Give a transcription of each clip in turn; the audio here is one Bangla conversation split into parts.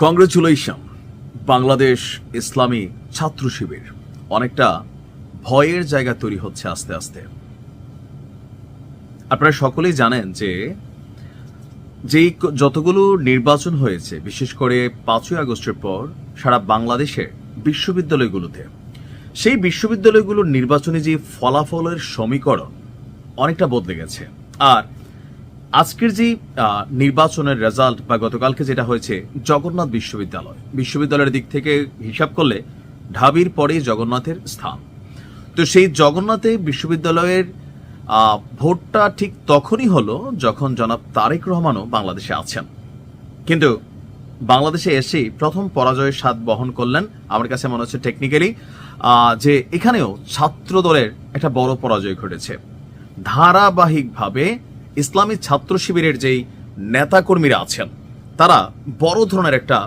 কংগ্রেচুলেশন বাংলাদেশ ইসলামী ছাত্র শিবির অনেকটা ভয়ের জায়গা তৈরি হচ্ছে আস্তে আস্তে। আপনারা সকলেই জানেন যে যেই যতগুলো নির্বাচন হয়েছে, বিশেষ করে 5ই আগস্টের পর সারা বাংলাদেশের বিশ্ববিদ্যালয়গুলোতে, সেই বিশ্ববিদ্যালয়গুলোর নির্বাচনী যে ফলাফলের সমীকরণ অনেকটা বদলে গেছে। আর আজকের যে নির্বাচনের রেজাল্ট বা গতকালকে যেটা হয়েছে, জগন্নাথ বিশ্ববিদ্যালয়ের দিক থেকে হিসাব করলে ঢাবির পরেই জগন্নাথের স্থান। তো সেই জগন্নাথে বিশ্ববিদ্যালয়ের ভোটটা ঠিক তখনই হলো যখন জনাব তারেক রহমানও বাংলাদেশে আছেন, কিন্তু বাংলাদেশে এসেই প্রথম পরাজয়ের স্বাদ বহন করলেন। আমার কাছে মনে হচ্ছে টেকনিক্যালি যে এখানেও ছাত্র দলের একটা বড় পরাজয় ঘটেছে। ধারাবাহিকভাবে ইসলামী ছাত্র শিবিরের যেই নেতাকর্মীরা আছেন তারা বড় ধরনের একটা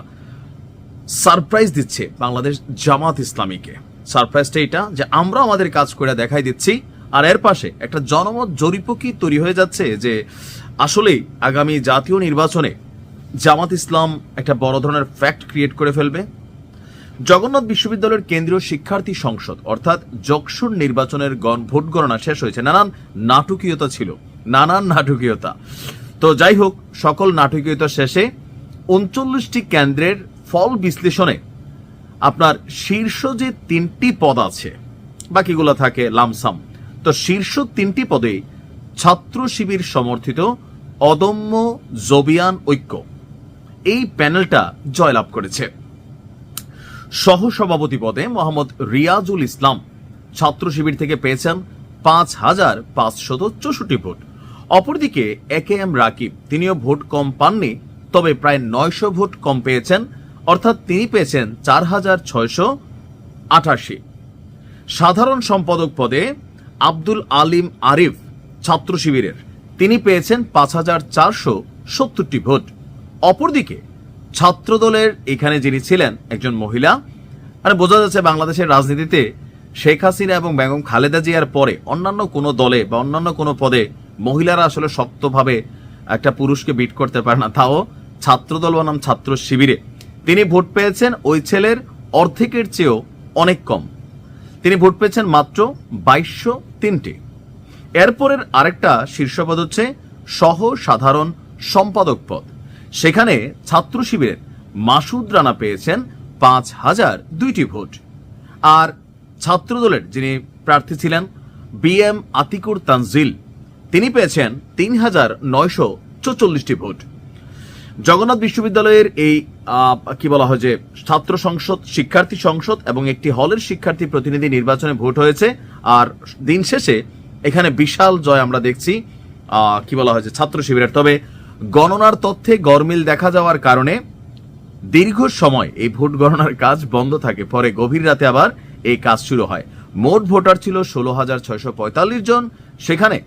সারপ্রাইজ দিচ্ছে বাংলাদেশ জামাত ইসলামীকে। সারপ্রাইজটা এটা যে আমরা আমাদের কাজ করে দেখাই দিচ্ছি, আর এর পাশে একটা জনমত জরিপও কি তৈরি হয়ে যাচ্ছে যে আসলেই আগামী জাতীয় নির্বাচনে জামাত ইসলাম একটা বড় ধরনের ফ্যাক্ট ক্রিয়েট করে ফেলবে। জগন্নাথ বিশ্ববিদ্যালয়ের কেন্দ্রীয় শিক্ষার্থী সংসদ অর্থাৎ জকসুর নির্বাচনের ভোট গণনা শেষ হয়েছে। নানান নাটকীয়তা। তো যাই হোক, সকল নাটকীয়তা শেষে 39টি কেন্দ্রের ফল বিশ্লেষণে আপনার শীর্ষ যে 3টি পদ আছে, বাকিগুলো থাকে লামসাম, তো শীর্ষ 3টি পদে ছাত্র শিবির সমর্থিত অদম্য জবিয়ান ঐক্য এই প্যানেলটা জয়লাভ করেছে। সহসভাপতি পদে মোহাম্মদ রিয়াজুল ইসলাম ছাত্র শিবির থেকে পেয়েছেন 5,564 ভোট। অপরদিকে AKM রাকিব, তিনিও ভোট কম পাননি, তবে প্রায় 900 ভোট কম পেয়েছেন, অর্থাৎ তিনি পেয়েছেন 4,688। সাধারণ সম্পাদক পদে আব্দুল আলিম আরিফ ছাত্র শিবিরের, তিনি পেয়েছেন 5,470 ভোট। অপরদিকে ছাত্রদলের এখানে যিনি ছিলেন একজন মহিলা, মানে বোঝা যাচ্ছে বাংলাদেশের রাজনীতিতে শেখ হাসিনা এবং বেগম খালেদা জিয়ার পরে অন্যান্য কোনো দলে বা অন্যান্য কোনো পদে মহিলারা আসলে শক্তভাবে একটা পুরুষকে বিট করতে পারে না, তাও ছাত্রদল বনাম ছাত্র শিবিরে তিনি ভোট পেয়েছেন ওই ছেলের অর্ধেকের চেয়েও অনেক কম। তিনি ভোট পেয়েছেন মাত্র 2203টি। এরপরের আরেকটা শীর্ষপদ হচ্ছে সহ সাধারণ সম্পাদক পদ, সেখানে ছাত্র শিবিরের মাসুদ রানা পেয়েছেন 5,002টি ভোট। আর ছাত্রদলের যিনি প্রার্থী ছিলেন BM আতিকুর তানজিল, তিনি পেয়েছেন 3,944টি ভোট। জগন্নাথ বিশ্ববিদ্যালয়ের এই কি বলা হয় যে ছাত্র সংসদ, শিক্ষার্থী সংসদ এবং একটি হলের শিক্ষার্থী প্রতিনিধি নির্বাচনে ভোট হয়েছে। আর দিন শেষে এখানে বিশাল জয় আমরা দেখছি কি বলা হয় যে ছাত্র শিবিরের। তবে গণনার তথ্যে গরমিল দেখা যাওয়ার কারণে দীর্ঘ সময় এই ভোট গণনার কাজ বন্ধ থাকে, পরে গভীর রাতে আবার এই কাজ শুরু হয়। মোট ভোটার ছিল 16,645 জন, সেখানে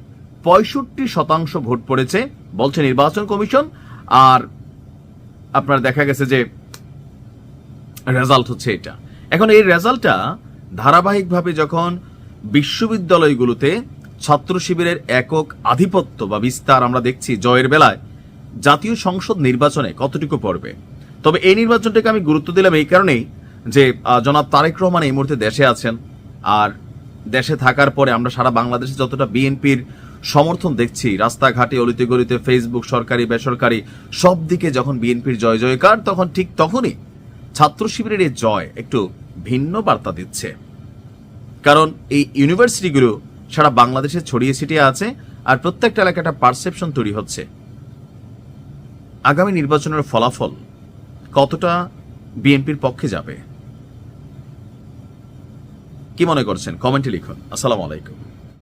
65% ভোট পড়েছে বলছে নির্বাচন কমিশন। আর আপনার দেখা গেছে যে রেজাল্ট হচ্ছে এটা। এখন এই রেজাল্টটা ধারাবাহিকভাবে যখন বিশ্ববিদ্যালয়গুলোতে ছাত্র শিবিরের একক আধিপত্য বা বিস্তার আমরা দেখছি, জয়ের বেলায় জাতীয় সংসদ নির্বাচনে কতটুকু পড়বে। তবে এই নির্বাচনটাকে আমি গুরুত্ব দিলাম এই কারণেই যে জনাব তারেক রহমান এই মুহূর্তে দেশে আছেন, আর দেশে থাকার পরে আমরা সারা বাংলাদেশে যতটা বিএনপির সমর্থন দেখছি, রাস্তাঘাটে অলিতে গলিতে, ফেসবুক, সরকারি বেসরকারি সব দিকে যখন বিএনপির জয় জয়কার, তখন ঠিক তখনই ছাত্র শিবিরের এই জয় একটু ভিন্ন বার্তা দিচ্ছে। কারণ এই ইউনিভার্সিটিগুলো সারা বাংলাদেশে ছড়িয়ে ছিটিয়ে আছে, আর প্রত্যেকটা এলাকায় একটা পারসেপশন তৈরি হচ্ছে। আগামী নির্বাচনের ফলাফল কতটা বিএনপির পক্ষে যাবে, কি মনে করছেন? কমেন্টে লিখুন। আসসালামু আলাইকুম।